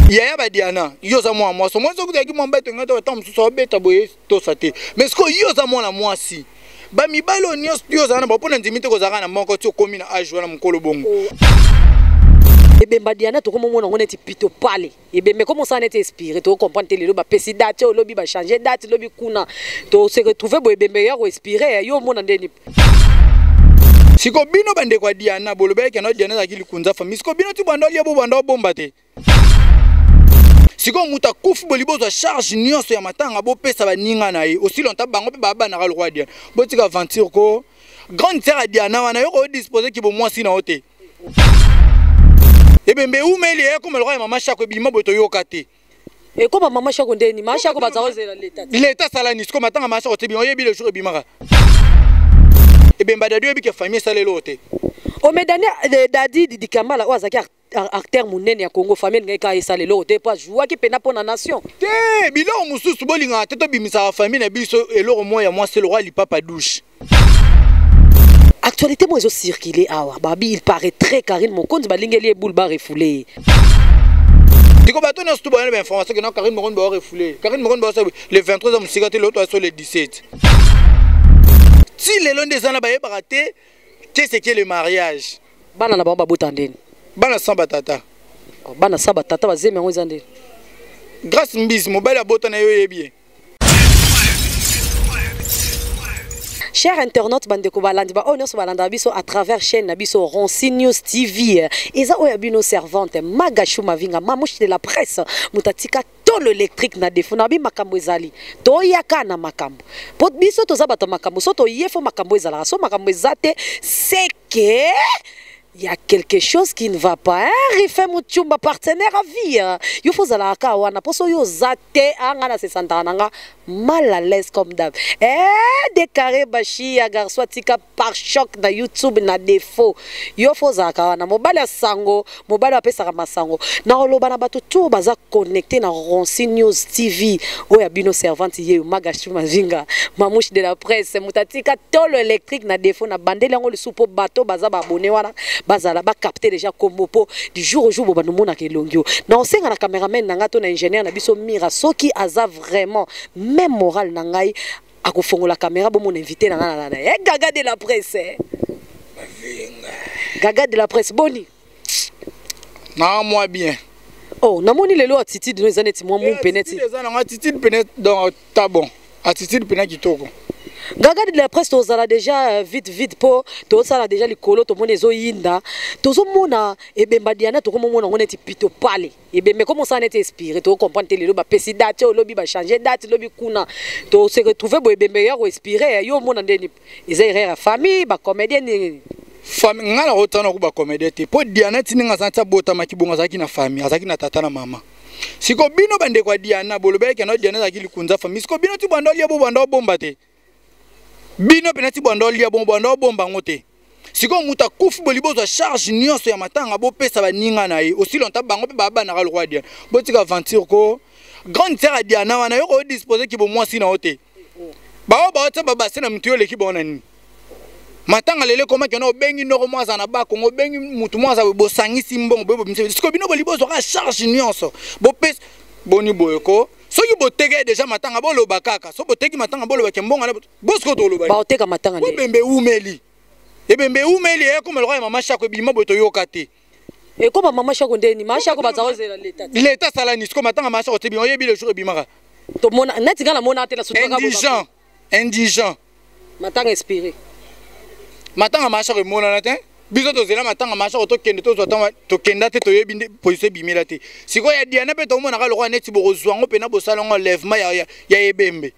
Yaya ba Diana yo za moi so moi so kutaki mo mbeto ngata ta mususu obeta boye to sate mais ce que yo za mona moi si ba mibalo nyos yo za na ba pona ndimite ko za kana moko ti okomi na age wana mukolo bongo Ebemba Diana to komo mona ngone ti pito pale ebembe comment ça n'était inspiré to comprendre te lelo ba pesi date lobi ba changer date lobi kuna to se retrouver bo ebembe ya ko inspiré yo mona ndeni siko bino bande kwa Diana bolobe ke no Diana za kilikunza fami siko bino ti bando lia bo bando bomba te siko muta kufu bolibozo charge nyonso ya matanga bo pesa ba ninga na ye aussi longtemps bango pe baba na le roi Diana botika aventure ko grande sœur à Diana wana yo ko disposer ki bo mwasi na ote ebembe umeli e comme le roi mama Chako bilima boto yoka te e comme mama Chako ndeni mama Chako bazawozela l'état salani siko matanga mama Chako te bi oyebi le jour ebimaka ebemba dadu ebi ke famille salelo te o medania dadi di Kamala o azaki acteur munene ya Congo famille ngai ka esalelo te pas joua ki pena pona nation te bilo mususu bolinga te to bimisa famille na biso eloko moya moi c'est le roi lipapa douche. Actualité moi circulé awa babi il paraît très Karine Mokonzi balingeli e boule ba refoulé diko bato na stu ba information que non Karine Mokonzi ba refoulé Karine Mokonzi ba le 23 musikate l'autre sur le 17 si les longs des ans ba yebaraté qu'est-ce que le mariage bana na ba botandeni bana samba tata bana samba tata bazeme ngo zande grâce mbisi mobile abota na yo yebi. Chers internautes, bandeko balandi ba onyo so balanda biso à travers chaîne na biso Ronsi News TV. Eza oya bino servante Magashu Mavinga mamushi de la presse mutatika tolo électrique na defo na bi makambo ezali. To yaka na makambo. Pot biso to zabata makambo so to yefo makambo ezala. So makambo ezate c'est que il y a quelque chose qui ne va pas. Rifé Muchumba partenaire à vie. Yo faut zala ka wana poso yo zate anga na se santananga mal à l'aise comme d'hab. Décaré bashi ya garçon tika par choc na YouTube na défaut. Yo faut zala ka wana mobile ya sango, mobile apesa ka masango. Na oloba na bato tout baza connecté na Ronsi News TV. Oya bino servante ye Magashu Mavinga, mamouche de la presse mutatika tolo électrique na défaut na bandeli yango le soupo bato baza ba abonné wana. Bazala ba capter déjà comme po du jour au jour bo banumona ke longio na osenga na cameraman na ngato na ingénieur na biso mira soki aza vraiment même moral na ngai akofongola caméra bo mon invité na ngana gaga de la presse gaga de la presse boni na moi bien oh na moni lelo attitude no ezaneti moi mon peneti ezana attitude penet dans ta bon attitude penet kitoko gaga de la presse tozala déjà vite po tozala déjà likolo to mona ezo yinda tozo mona ebemba Diana to komo mona ngone ti pito pale ebembe comment ça n'était inspiré to comprendre te lelo ba pesi date lobi ba changer date lobi kuna to se retrouver bo ebembe ya ko inspiré yo mona ndeni eza erreur famille ba comédien famille ngala otana ko ba comédien te po Diana tininga santa bota makibonga zaki na famille azaki na tata na mama siko bino bande kwa Diana bolobe ke no Diana zaki likunza famille siko bino ti bando lia bo bando bomba te bino penati bando lia bando bomba ngote siko muta kufu bolibozo charge nyonso ya matanga bo pesa ba ninga na ye aussi longtemps bango pe baba na le roi Diana botika aventure ko grande sœur à Diana wana yo ko disposer ki bo mwasi na ote ba ta baba sena mtio le ki bona ni matanga lele koma ke no bengi no mwaza na ba kongo bengi mutu mwaza bo sangisi mbongo bo siko bino bolibozo ka charge nyonso bo pesa boni boyeko soki boteke déjà matanga bolo bakaka so boteki matanga bolo bakembonga na bosko to loba ba oteka matanga ni bembe umeli ebembe umeli e comme le roi mama Chako bilima boto yoka te e comme mama Chako ndeni mama Chako bazawozela l'état salani siko matanga mama Chako te bi oyebi le jour ebimaka to mona neti ngala mona te la sotoka indigent matanga inspiré matanga mama Chako mona na te biso to zela matanga masha to kende to zota to kenda te to yebi position bimela te siko ya Diana pe to mona ka lokwa neti bozwango pe na bosalongo lèvement ya ebembe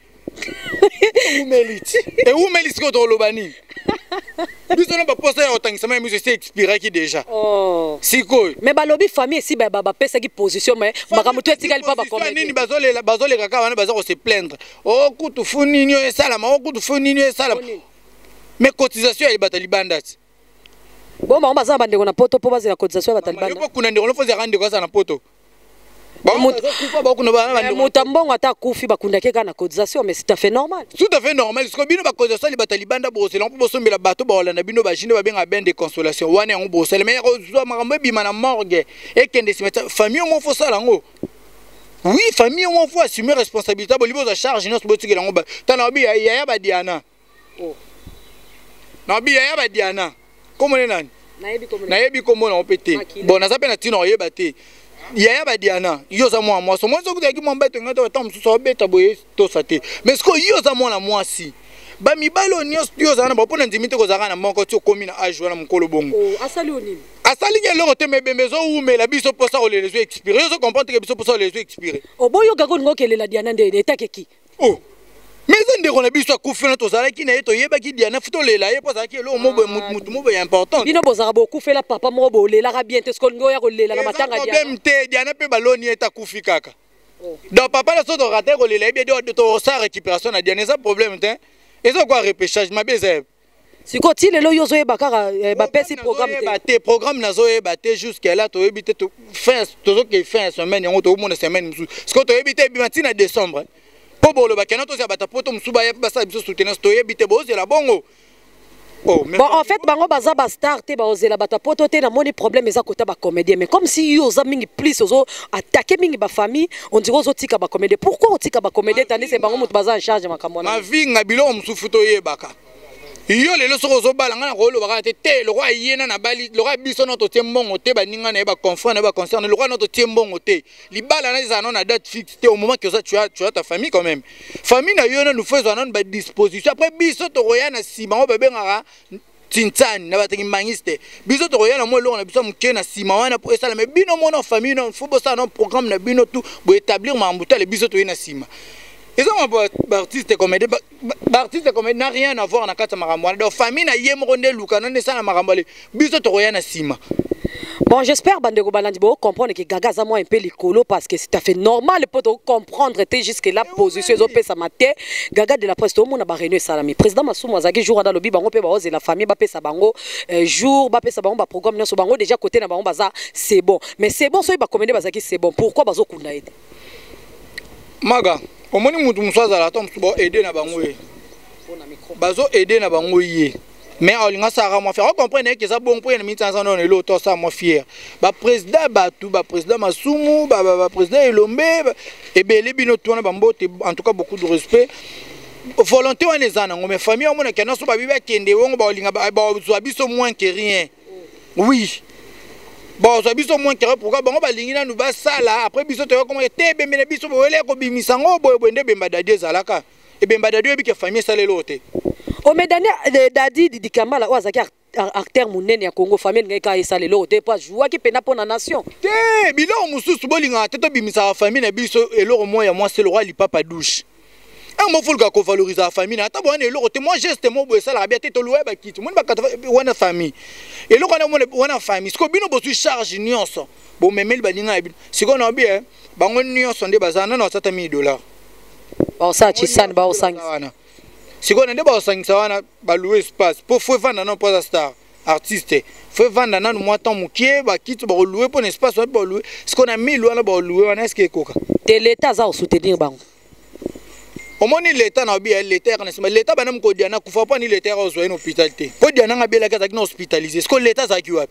umeliti e umeli siko to lobani biso na ba poste ya otangisa ma musique c'est expiré qui déjà oh siko mais balobi famille si ba pesa ki position mais makamutu etikali pa ba comédie nini bazole kaka wana bazako se plaindre o kutu funi nyo esala ma o kutu funi nyo esala mais cotisation ya batali bandati bon ba baza bandeko na poto po baza la cotisation ya batali bandati yo kuna ndeko lofoza rande ko sa na poto moto mbongo ata kufi bakundaki kaka na cotisation, mais c'est tout à fait normal. Tout à fait normal. Ce que bino ba cotisation li batalibanda brosela on peut sombela bato ba olanda bino ba jine ba benga ben de consolation. Wana on brosela mais zo makambo bima na morgue et kende simeta famille on faut ça lango. Oui, famille on faut assumer responsabilité bo libo za charge non bo tikela ngo ba. Tana bi ya ba Diana. Oh. Na bi ya ba Diana. Comment est nani? Nayebi komo na opete. Bon na zape na tino yeba te. Yaya ba Diana, yo za moi so moi so kutaki mo mbeto ngato ta msusu obeta boye to sate. Mais ko yo za moi na moi si. Ba mibalo nyos yo za na ba pona ndimite ko zaka na moko ti komi na age wana mukolo bongo. Oh, asali onini. Asali ke loko te mebembezo umela biso posa o les expirer. Yo so comprendre que biso posa o les expirer. Oh boyo gako ngokele la Diana ndene etake. Oh. Mais on a vu ça couffer to zala ki na yeto yeba ki Diana futo lela ye posa ki lo mutu important. Bino bozara beaucoup fait la papa mo bo lela ra bien te ce qu'on ngoya ko lela na matanga Diana. Problème te Diana pe baloni eta kufi kaka. Donc papa la so to rater ko lela bien de sa récupération na Diana ça problème te. Et ça quoi repêchage ma beze. Siko ti lelo yo zo yeba kaka ba pesi programme te programme na zo yeba te jusqu'à là to yebite to fin to zo ke fin semaine ngo to mo na semaine musu. Ce que to yebite bi matina décembre. Bon, en fait, bango baza ba star te ba ozela bata poto te na moni problème eza kota ba comédien mais comme si yo za mingi plus ozo attaquer mingi ba famille on dirait ozo tika ba comédien. Pourquoi on tika ba comédien tandis c'est bango mutu baza en charge makambo na vie ngabilo msufu to yebaka yo lelo soko zo balanga na rolo baka te le roi yena na bali le roi biso no to tiembongo te ba ninga na ba confrère na ba concerne le roi no to tiembongo te li bala na za non na date fixe te au moment que ça tu as ta famille quand même famille na yo na nous faisons non ba disposition après biso to roya na sima o bebe ngara tintani na batengi mangiste biso to roya na mo lo na biso muke na sima wana pour ça mais bino mo na famille no faut ça non programme na bino tout pour établir ma mbuta le biso to na sima. Ils ont un artiste comédien, artiste comédien n'a rien à voir dans la maramboile. Donc famille na yemronde lukana ne sana marambole. Biso to roya na sima. Bon, j'espère Bandeko Balandi bo comprendre que Gaga za moi un peu likolo parce que c'est tout à fait normal pour comprendre te jusque la position zo pesa maté Gaga de la presse tout monde ba réunion salami président Masumu azaki jour dans lobby bango pe ba oze la famille ba pesa bango jour ba pesa bango ba programme nyonso bango déjà côté na bango baza c'est bon mais c'est bon so ba comédie bazaki c'est bon pourquoi bazo kunda ete Maga omoni mutu muswaza la tom subo aider na bango ye bazo aider na bango ye mais olinga sara moi faire comprendre que ça bon pour une minute sans non le to ça moi fier ba président Batou ba président Masumu ba président Elombe et belé bino tourna bambote en tout cas beaucoup de respect volonté on les ana mais famille on que na so ba biba kende wongo ba olinga ba zo biso moins que rien oui. Bon, ça biso moins que pourquoi bon ba lingina nous ba sala après biso te comment te bembe biso bolé ko bimisango boy bonde bemba dadi zalaka et bemba dadi bi ke famille salé loté o medani dadi di kamala o azaki acteur munene ya Congo famille ngeka salé loté pas joua ki pena pour na nation te bilo mususu bolinga te to bimisa famille na biso eloro moya moi c'est le roi li papa douche. Un mot faut que valoriser la famille. Ata bon et l'autre moi geste mo bo ça la bien te loué ba kiti. Mon ba wana famille. Et l'autre on wana famille. Ce que bino bo charge nyonso. Bo memel ba linga bi. Ce qu'on a bien ba ngon nyonso nde bazana na $100 000. Ba ça chisane ba osangisa. Ce qu'on nde ba osangisa wana ba louer espace. Pour faut vendre non pas star artiste. Faut vendre nan moi temps mukie ba kiti ba louer pour un espace ba louer. Ce qu'on a mis louer ba louer wana est-ce que koka. De l'état za soutenir bango. Au moins l'État n'a bien l'État mais l'État banam ko diana kufa pas ni l'État aux soins hospitalité. Ko diana ngabela ka zakina hospitalisé. Ce que l'État za kiwa.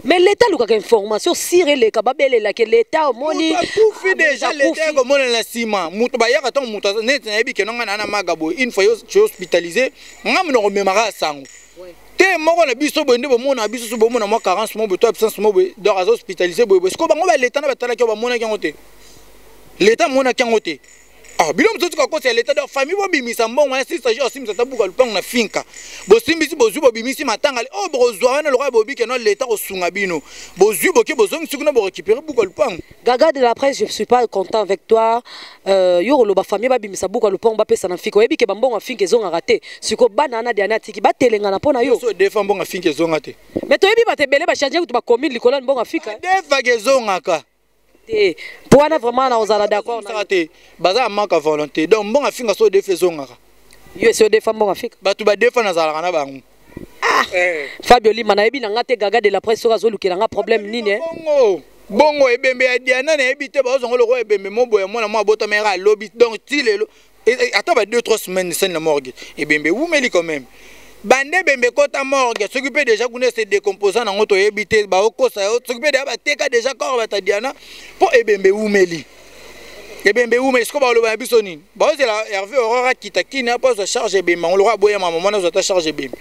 Mais l'État luka ka information sire le ka babele la que l'État au moni tout fait déjà l'État comme on la ciment. Mutu ba ya ka ton mutu net na bi ke no ngana na magabo une fois yo hospitalisé ngam no memara sango. Te moko na biso bonde bo mona biso so bo mona mo 40 mo beto absence mo be do hospitalisé bo ce ko bango ba l'État na batala ke ba mona ki ngote. L'État mona ki ngote. Ah, bilom tout ka ko c'est l'état de famille bo bimisa mbongo ya sisa jo simisa tabuka lupango na finka bo simbisi bozu bo bimisi matanga oh bozwa na le roi bobi que non l'état ko sunga bino bozu bo ke bozong sikuna bo récupérer buka lupango Gaga de la presse je suis pas content avec toi yo lo ba famille ba bimisa buka lupango ba pesa na finka yebi ke bambongo finka zonga raté siko banana de anatiki ba telenga na pona yo so defa mbongo finka zonga te mais to yebi ba tebele ba changer to ba commune likola mbongo finka defa ke zonga ka pour ana vraiment na ozala d'accord na raté baza manque de volonté donc bon afinga so de faisonga yo so de femme bon afika batu ba defa na zala kana bangu Fabio Lima na yebi na ngate Gaga de la presse so azolukela nga problème nini bongo ebembe ya Diana na ebité ba zongo loko ebembe mo boya mona mo bota mera lobby donc tilelo attends ba 2-3 semaines scène la morgue ebembe wumeli quand même bande bembe kota morgue s'occuper déjà kuna se décomposant na ngoto ebité ba okosa s'occuper déjà ba teka déjà corps ba Diana po ebembe wumeli ebembe wumeli sko ba loba biso nini ba c'est la Hervé Aurora kitakina pas se charge ebembe on lora boya maman na zota charge ebembe.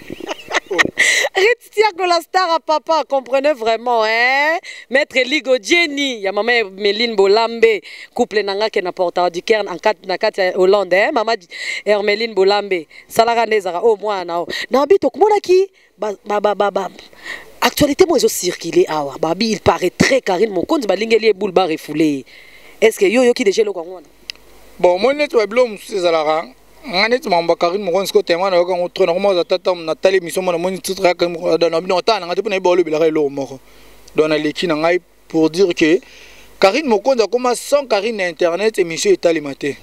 Retiago la star à papa, comprenez vraiment, hein? Maître Ligo Jenny, ya maman Méline Bolambe, couple nanga ke na porta du Caire en kat Hollande, hein? Maman Hermeline Bolambe, salara nezara au moins na. Na bito komona ki actualité moi zo circuler awa. Babi il paraît très Karine mon compte balingeli e boule ba refoulé. Est-ce que yo ki déjà le kongona? Bon, moi net wablom salara. Ngane tumamba Karine mo konsko tema na ko ngotro na mo za tata na tali mission mo na moni tutra ka na bino ta na ngate pona ibolo bila lo moko dona leki na ngai pour dire que Karine mo konza koma sans Karine internet émission etali maté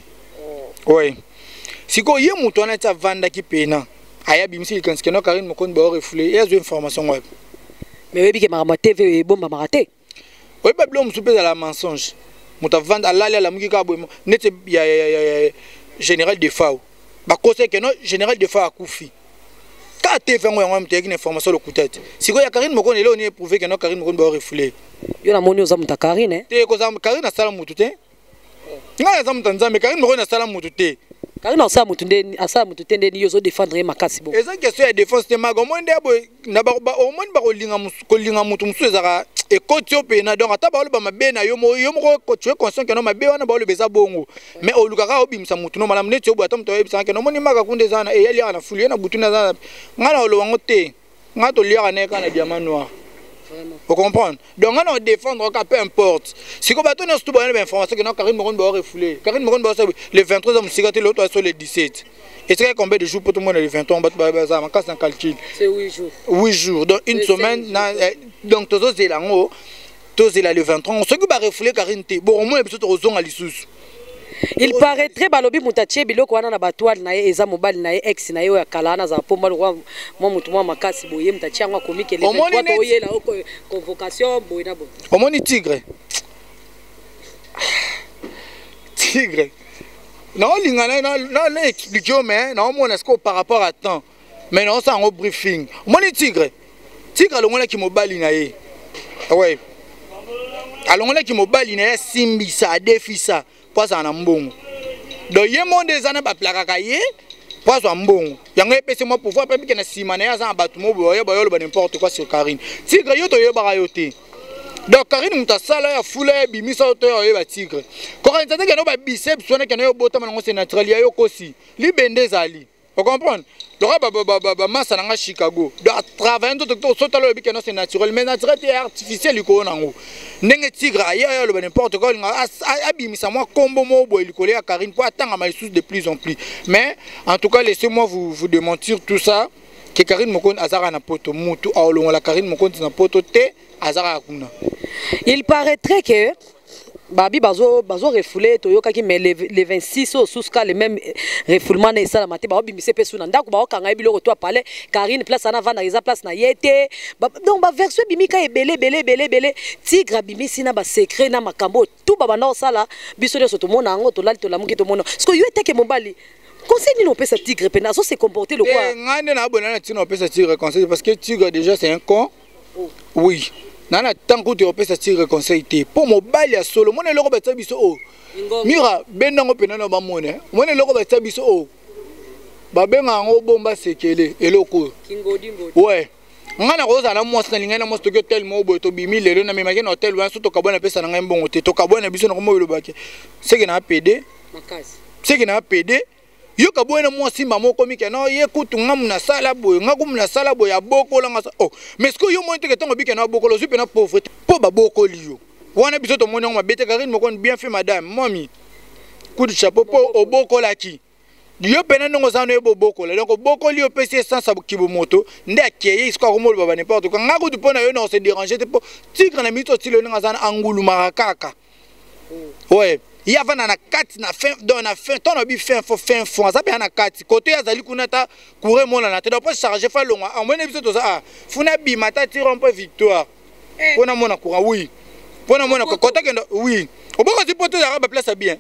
oui siko ye muto na tsa vanda ki pena aya bimisi kanske no Karine mo konza ba refouler ya zo information web mais webi ke marama TV bomba maraté oui ba blom soupe za la mensonge muta vanda la la muki ka bo net ya général de Fao ba conseil que non général de Fao a koufi ka te fait ngwa mte une information le kutete siko ya Karine moko lelo ni prouver que non Karine moko ba refouler yo na moni ozamuta Karine te ko zam Karine na sala mutu te nga zam tanzambe Karine moko na sala mutu te Karine asa mutu ndeni yo zo défendre makasi bo eza question ya défense te mago monde bo na ba au monde ba kolinga mutu musu ezaka ekoti opena donc ata ba loba mabe na yo moko tu es conscient que non mabe wana ba lobeza bongo mais olukaka obimisa mutu no malamu neti obo ata mutu obimisa que non moni maka kunde zana e yali ana fulu na butu na zana ngana olo wango te ngato liaka na kana diamant noir. Vous comprenez? Donc on défendre peu importe. Si on bateau n'a pas d'information que non Karine Moron va refouler. Karine Moron va le 23 de musique l'autre sur le 17. Et c'est combien de jours pour tout le monde le 23 on bat ça en casse un calcul. C'est 8 jours. 8 jours. Donc une semaine donc tous les langues tous les le 23 on s'occupe à refouler Karine T. Bon au moins les autres aux à l'issue. Il paraît très balobi mutache biloko wana na batwali na ye eza mobali na ye ex na ye ya kalana za pomba lwa mo mutu mo makasi boye mutache ngwa komike le kwa oye la convocation boye na bo omoni tigre non lingana non expliquer mais non mon est-ce que par rapport à temps mais non ça en briefing omoni tigre longola ki mobali na ye ouais alongola ki mobali na ye simbisa defisa poise en mbongo donc ye monde ezana ba plaka ye poise en mbongo yango epese moi pouvoir pe bikena simana ya za batu mo boye boye ba n'importe quoi sur Karine tigre yo to ye ba yo te donc Karine muta sala ya fula bimisa to yo ba tigre ko kan tata ke no ba biceps sona ke no bota mango c'est naturel ya yo kosi li bende zali vous comprenez le massa na Chicago de travailler tout sauter le bikeno c'est naturel mais naturel et artificiel ko nango ndenge tigre ya le n'importe quoi abimisa moi combo mo boy likole ya Karine pour attendre ma source de plus en plus mais en tout cas laissez-moi vous démentir tout ça que Karine mokon azara na poto mutu aolongo la Karine mokon na poto te azara kuna. Il paraîtrait que Babi bazo refoulé toyoka ki mais les 26 au souska les mêmes refoulement na ça la maté ba bimise pe suna ndako ba okanga biloko to parler Karine place na vanda eza place na yete donc ba version bimika ebele tigre bimisi na ba secret na makambo tout baba na sala biso de soto mona ngo to lali to lamuki to mona parce que yo eteke mobali conseil ni no pesa tigre pena so se comporter le quoi ngane na abona na tino pesa tigre conseil parce que tigre déjà c'est un con oui nana tango te opesa tigre conseil te po mobali ya solo mona loko ba tsabiso o mira benango pena na ba mona mona loko ba tsabiso o ba benga ngo bomba sekele eloko ngodi ouais ngana ko za na mwasi na lingana mwasi to tel mo boy to bimi lelo na memaki na hotel wa so to kabona pesa na ngai mbongo te to kabona biso na ko mo lobaki seke na PD makasi seke na PD yo kabona mwasi mama ko mike na ye kutu ngamu na sala boy ngaku na sala boy ya bokola ngasa oh mais ce que yo mo te ketongo bike na bokolo zupe na pauvreté po ba bokoli yo wana biso to moni ngwa bete Karine moko bien fait madame mami coup de chapeau po obokola ki yo pena ndongo zano ebo bokola donc bokoli yo pesi essence kibo moto nde akeye isko ko molo baba n'importe quoi ngaku tu pona yo na se déranger te po tigre na mito tilo nga zana angulu marakaka ouais il y a na kati na fin dans na fin ton obi fin fo fin fo ça bien na kati côté ya zali kunata courir mona na te donc pas charger fa longa en moins biso to ça funa bi mata tire un peu victoire on a mona courant oui Pour na mona kota kenda oui. Oboko ti poto za ba place bien.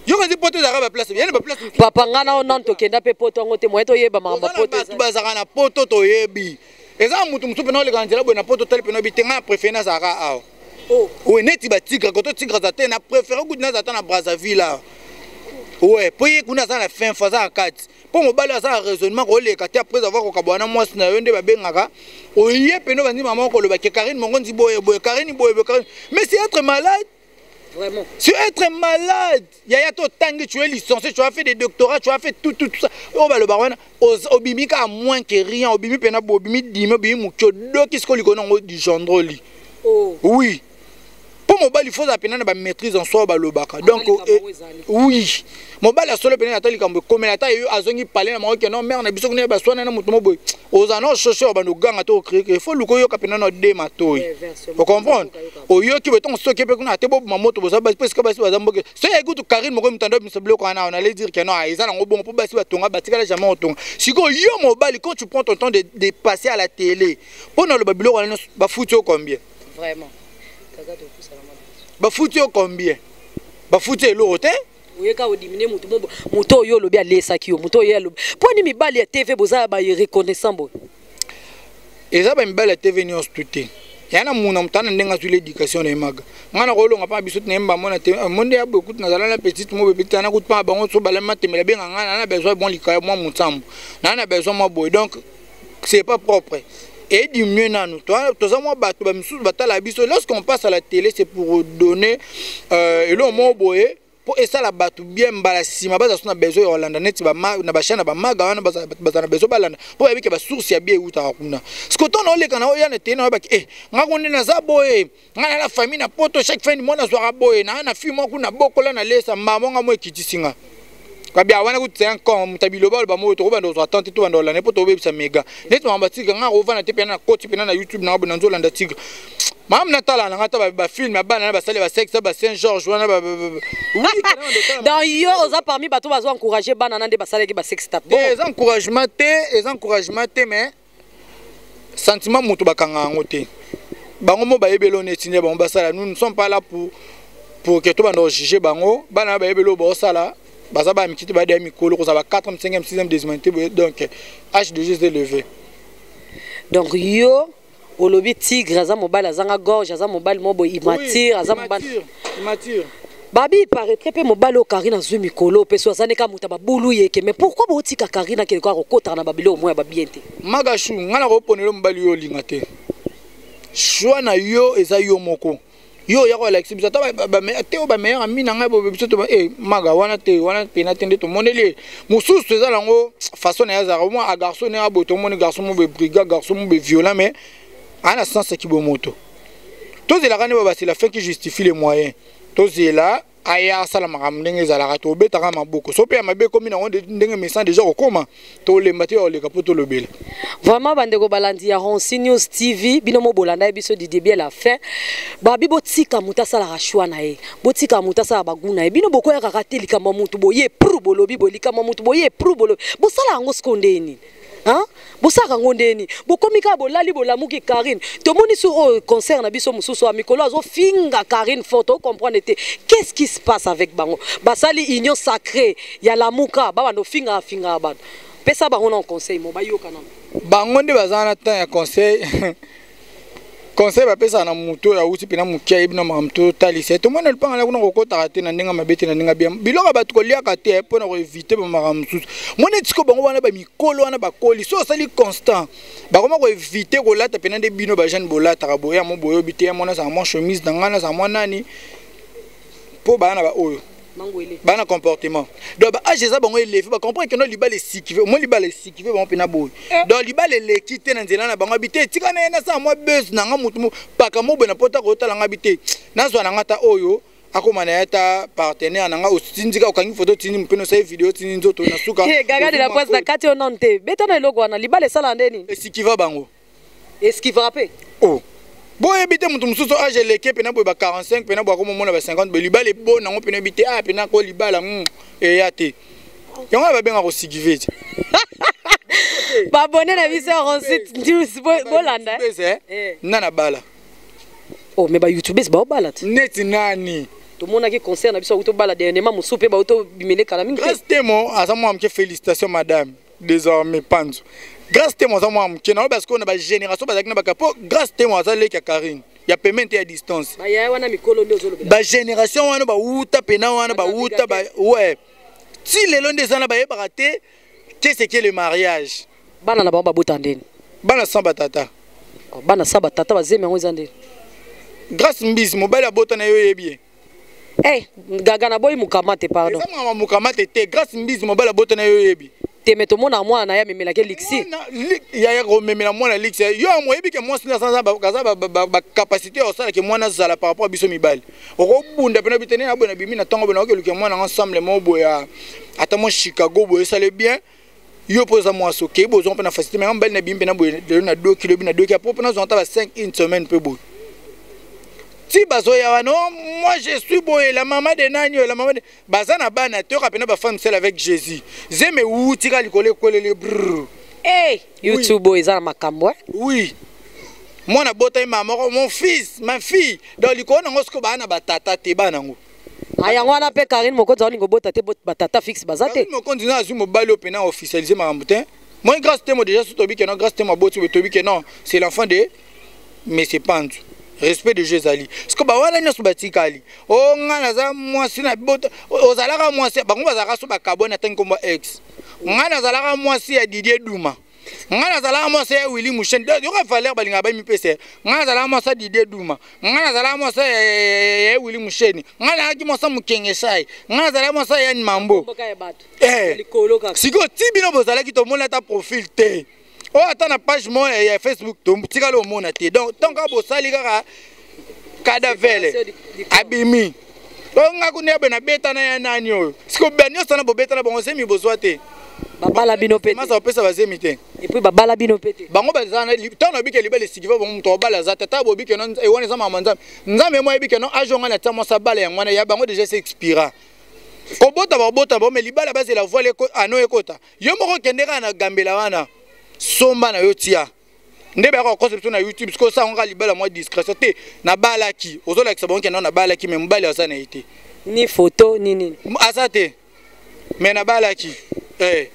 Yo ka ti poto za ba place bien, ba place. Papa ngana on to kenda pe poto ngote moyeto yeba mama poto. Ba za kana poto to yebi. Eza mutu mutu pena le kanjela bo na poto tel pena bitenga préférence za ka aw. Oh. Oui, neti ba tigre koto tigre za te na préféré ku na za ta na Brazzaville là. Ouais, pour y kuna za na fin faza en 4. Pour mobali za raisonnement ko le kati après avoir ko kabwana moi na yonde ba bengaka. Oye peno bandi maman ko le ba ke Karine mongondi boye boye Karine boye boye. Mais c'est être malade. Vraiment. C'est être malade. Yaya to tangi tu es licencié, tu as fait des doctorats, tu as fait tout ça. Oh bah le baron obimika à moins que rien, obimi pena obimi dime obimi mucho do kisko likono du gendroli. Oh. Oui. Pour mobile il faut appeler na maîtrise en soi ba lobaka. Donc oui. Mobile a solo pena atali kambo comme la taille azongi parler na moko non mère na biso ne ba swana na mutu moboy. Ozana chercher ba no ganga to créer il faut luko yo kapena no de matoy. Vous comprenez? Oyo ki beton stocké pe kuna te bo mamoto bo sa ba parce que ba ba zamboke. So ya ekutu Karine moko mutando mseblo ko ana on allait dire que non eza ngo bon pour ba si ba tonga ba tikala jamais otonga. Siko yo mobile quand tu prends ton temps de passer à la télé. Pour no le babilo ba foutu combien? Vraiment. Ba foutu combien? Ba foutu l'autre oyeka odimine muto yo lobi alesaki yo muto yo lobi poni mibali ya TV boza ba reconnaissant bo eza ba mibali ya TV ni hostuté yana muna mutana ndenga sur l'éducation na maga ngana ko longa pa biso tnemba mona te monde ya beaucoup na zala la petite mo bebe tana ko pa bango so bala matemela benga ngana na besoin bon likaya moi mutambo na besoin moi boy donc c'est pas propre. Et diminuer nous. Toi, lorsqu'on passe à la télé, c'est pour donner et le mot boye pour essayer la battu bien balasima base on a besoin Hollande net ba na ba chana ba maga na ba na besoin balanda pour avec ba source ya bien uta kuna ce que on le kana ya na tena ba ngakonde na za boye ngana la famille na poto chaque fin du mois na soira boye na fi mo kuna bokola na lesa mama nga mo ekitisinga kabia wana kutsenga ko mutabilo ba mo to ba ndo attente to ndo la ne poto be sa mega net mamba tika nga ko vana te pena na koti pena na YouTube na ba nzola nda tika mam natala na ngata ba film bana ba sale ba sexe ba Saint Georges wana ba oui dans yo oza parmi bato bazo encourager bana nande ba sale ki ba sexe tape des encouragements te mais sentiment mutu bakanga ngote bango mo ba yebelo netine bango ba sala nous ne sommes pas là pour que to ba ndo juger bango bana ba yebelo ba sala baza ba mikiti ba de mikolo ko za ba 4e 5e 6e désmonté donc âge de juste élevé donc yo olobi tigre aza mobile azanga gorge aza mobile mobo imature aza mobile imature babi paraîtrait pe mobile o Karine azwi mikolo pe so azane ka muta babulu yeke mais pourquoi bo tika Karine ke ko akota na babilo au moins ba bien te magashu ngana ko ponelo mobile yo linga te choix na yo eza yo moko yo ya ko Alexis biso ba meilleur ami na ngai bo biso to maga wana te wana pena tende to moneli mususu eza lango façon ya za moi a garçon na boto mon garçon mo be brigade garçon mo be violent mais en a sens qui bo moto tous les rane ba c'est la fin qui justifie les moyens tous là aya sala makam ndenge za to beta ka maboko so pe mabe komi na onde ndenge message déjà okoma to le mati o le kapoto lobele vraiment bandeko balandi ya Ronsi News TV bino mo bolanda biso du début à la fin babi botika muta sala rachwa na ye botika muta sala baguna ye bino boko ya kakate likama mutu boye pru bolobi bolikama mutu boye pru bolobi bosala ngo skondeni hein bosaka ngondeni bokomika bolali bolamuki Karine to moni sur au concert na biso mususu amikolo azo finga Karine photo comprendre te qu'est-ce qui se passe avec bango basali union sacrée ya lamuka baba no finga ba pesa bango na conseil mo bayoka na bango nde bazana ta ya conseil conseil ba pesa na muto ya uti pina mukia ibina mamto talise to mona lpanga na kuna kokota te na ndinga mabete na ndinga bia biloko bat ko lia ka te po na ko éviter ba maramsusu mona tiko bango wana ba mikolo wana ba koli so sali constant ba koma ko éviter ko lata pena de bino ba jeune bolata ka boya mo boyo bité mona sa mo chemise dangana sa mo nani po ba na ba oyo bana comportement donc ba age za bango élevé ba comprendre que no libale sikive mo libale sikive bango pena boy donc libale lekite na nzela na bango habité tika na sa mo buzz na nga mutu paka mo bena pota ko tala nga habité na zwa na ngata oyo akoma na yata partenaire na nga osindika okangi photo tini mpeno sa video tini nzoto na suka gaga de la presse na kati ononte betana eloko wana libale sala ndeni sikiva bango eskive rapé oh boy habité mutu mususu age leke pena boy ba 45 pena boy ko mona ba 50 be libale bo na ngo pena habité pena ko libala e yate yango ba benga ko sikive ba bonne na biso Ronsi News bolanda nana bala Oh mais ba youtubers ba obala te. Neti nani. Tout le monde qui concerne biso auto bala dernièrement mo soupe ba auto bimele kala mingi. Grâce témo azamo amke félicitations madame désormais Panzo. Grâce témo azamo amke na parce qu'on a ba génération bazaki na ba kapo grâce témo azali ka Karine. Ya paiement à distance. Ba ya wana mikolo nde ozolo bela. Ba génération wana ba uta pena wana ba uta ba ouais. Si les longs des années ba yebaraté qu'est-ce que le mariage? Bana na ba botandeni. Bana samba tata. Bana saba tata bazeme ngo zande. Grâce mbizi mobile abota na yo yebi. Eh, gaga na boy mukamate pardon. Eza mama mukamate te grâce mbizi mobile abota na yo yebi. Te meto mona mwana na ya memela ke lixi. Ya ko memela mwana lixi. Yo mo yebi ke mwasi na sanza ba capacité au sala ke mwana zala par rapport à biso mibali. Oko bunda pena bitene na bona bimi na tongo bona ke luke mwana ensemble mo boya. Ata mo Chicago boya ça le bien. Yo posa moi soké bozo pe na facilité mais mbali na bimbe na boya na 2 kg na 2 kg après na zonta ba 5 une semaine peu boy. Si bazoya non, moi je suis boy la maman de Nani la maman de bazana bana te rapena ba femme celle avec Jésus. Zeme outi ka likole kolele brr. Eh, YouTube boy za makambo. Oui. Moi na bota maman mon fils, ma fille. Dans likona ngosko bana batata te bana ngo. Aya ngwana pe Karine moko za lingo bota te batata fixe bazate. Mo continue azu mo balo pena officialiser ma mbutin. Moi grâce te mo déjà sous tobi que non grâce te ma boti tobi que non, c'est l'enfant de mais c'est pas respect de Jésus. Parce que ba wana nyoso batikali. O ngana za mwasi na bota ozalaka mwasi bango bazaka so bakabona tangi komba ex. Ngana zalaka mwasi ya Didier Duma. Ngana zalaka mwasi ya Willy Mouchen. Yo ka valeur balinga ba mi pese. Ngana zalaka mwasi ya Didier Duma. Ngana zalaka mwasi ya Willy Mouchen. Ngana ki mwasi mukenge sai. Ngana zalaka mwasi ya Mambo. Siko tibino bozalaki to mona ta profil te. Oh attends na page moi ya Facebook to tika lo mona te. Donc tant ka bosali kaka cadavre abimi. Donc nga kunebe na beta na ya nani oyo. Siko benyo sana bo beta na bongo semi bozwa te. Babala bino pete. Masa opesa bazemi te. Et puis babala bino pete. Bango bazana tant na bike libele sikiva bongo to bala za tata bo bike non e wona za mama nzambe. Nzambe mo bike non ajonga na tamo sa bala ya ngwana ya bango déjà s'expira. Ko bota bo me libala base la voile ko ano ekota. Yo moko kendeka na gambela wana. Somba na yo tia. Ndebe ko conception na YouTube ko sa onga libala mo discrétion te na balaki. Ozola ki sabon ke non na balaki me mbali asa na ite. Ni photo ni nini. Asate. Mais na balaki. Eh.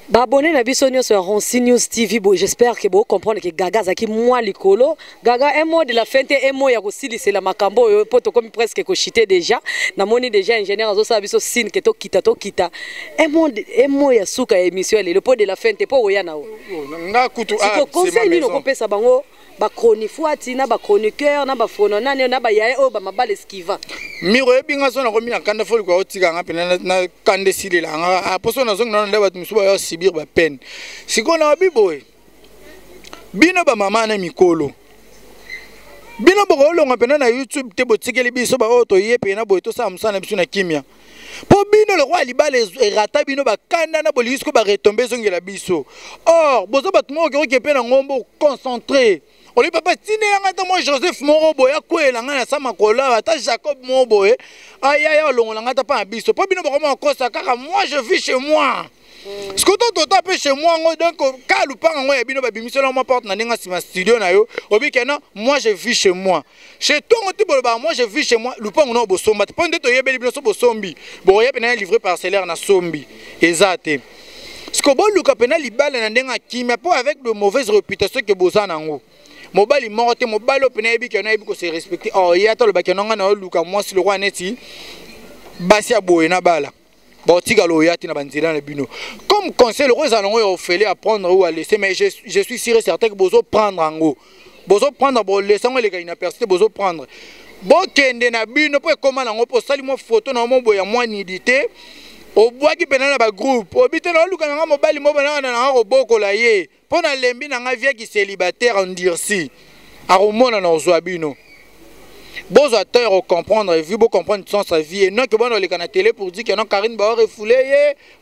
Ba abonné na biso nyonso ya Ronsi News TV bo j'espère que vous comprendre que Gaga zaki moi likolo Gaga un mot de la fin un mot ya kosili c'est la makambo poto comme presque ko chité déjà na moni déjà ingénieur azo sa biso signe que to kita un mot ya suka émission le pot de la fin po oya na o nga kutu ah conseil ni no kopesa bango ba chronifuati na ba chroniqueur na ba fono nani na ba yae o ba mabale skiva miro ebinga sona ko mina kanda foli ko otika nga pena na kande silela nga aposo na zonga na ndaba misuba yo sibir ba peine siko na biboy bino ba mama na mikolo bino boko longa pena na YouTube te botikeli biso ba oto ye pena boy to sa musana biso na kimia po bino le roi libale erata bino ba kanda na bolisko ba retomber zongela biso or bozo batmo ko ke pena ngombo concentré. Oli papa tine ngata mo Joseph Morobo ya kwela ngana sama kola ata Jacob Mobo aya longola ngata pa biso po bino boko mo kosa kaka moi je vis chez moi. Ce que tu tapes chez moi donc kalu pa ngo ya bino ba bimisela mo porte na ninga sima studio na yo obi kena moi je vis chez moi. Chez toi on te boloba moi je vis chez moi lupango no bosomba te ponde to yebeli bino so bosombi bo yebe na livré parcellaire na sombi ezate. Ce que bon luka pena libala na ndenga kimia po avec de mauvaise réputation que bozana ngo. Mobali morte mobali opena ebi ke na ebi ko se respecter oh ya to le bakenonga na luka moi si le roi neti basi aboye na bala bon tika lo yati na banzela na bino comme conseil le roi zalongo yo fele à prendre ou à laisser mais je suis sûr et certain que bozo prendre ango bozo prendre bo laisser ngo le ka inapercité bozo prendre bo kende na bino po ekoma nango po sali mo photo na mo boya moi nidité o boaki pena na ba groupe obite na luka na mobali mo bana na roboko la ye pona lembi na nga via ki célibataire endurci a romona na ozwabino bozo attendre comprendre et vu beau comprendre son sa vie et non que bon le canal télé pour dire que non Karine ba refoulé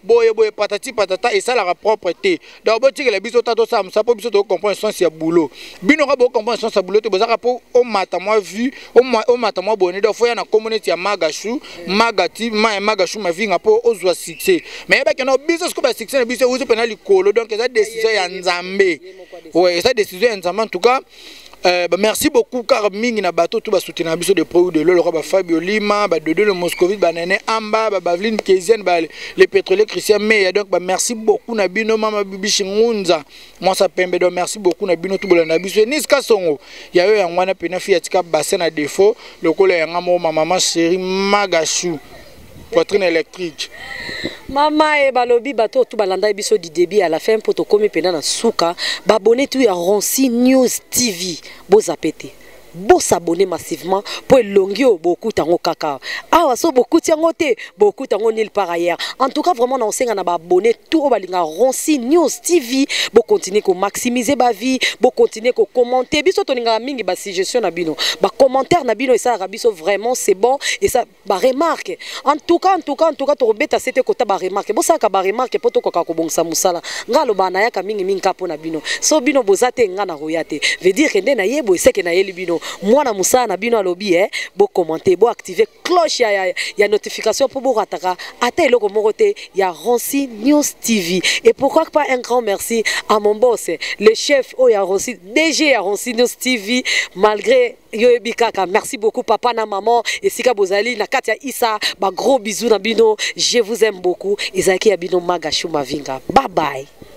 boye patati patata et ça la propreté donc bo tike la biso tato ça ça po biso to comprendre son sa boulot bino ka bo comprendre son sa boulot te bozaka po o mata moi vu o mata moi bonné do fo ya na communauté ya Magashu magati Magashu ma vinga po ozwa succès mais ba que non biso ko ba succès na biso uzo pena likolo donc ça décision ya Nzambe ouais ça décision ya Nzambe en tout cas Merci beaucoup car mingi na bateau tout ba soutenir biso de produits de l'eau le roi Fabio Lima ba Dodo le Moscovite ba Nene Amba ba Bavline Kezienne ba les pétroliers Christian Meya donc merci beaucoup na bino mama bibi Shingunza moi ça pembe donc merci beaucoup na bino tout bolanda biso Niska Songo ya yo yangwana pena fi atika bassin à défaut le kolo yanga mo maman chérie Magachou poitrine électrique. Mama et balobi bato tout balanda biso du début à la fin pour to komi pena na suka ba abonné tout ya Ronsi News TV bozapete bo s'abonner massivement pour longio beaucoup tango kaka awa so beaucoup tango te beaucoup tango nil par ailleurs en tout cas vraiment on sait na ba abonné tout au balinga Ronsi News TV bo continuer ko maximiser ba vie bo continuer ko commenter biso toninga mingi ba suggestion na bino ba commentaire na bino et ça rabiso vraiment c'est bon et ça ba remarque en tout cas to beta c'était kota ba remarque bo ça ka ba remarque poto ko ka ko bongsa musala ngalo bana ya ka mingi kapo na bino so bino bozate ngana royate veut dire que na yebo c'est que na yeli bino moi na musa na bino alobi bo commenter bo activer cloche ya notification pour bo rataka ata eloko morote ya Ronsi News TV et pourquoi pas un grand merci à mon boss le chef ya Ronsi DG ya Ronsi News TV malgré Yoebi Kaka merci beaucoup papa na maman et sika bozali na Katia Issa ba gros bisous na bino je vous aime beaucoup Isaki ya bino Magachou Mavinga bye bye.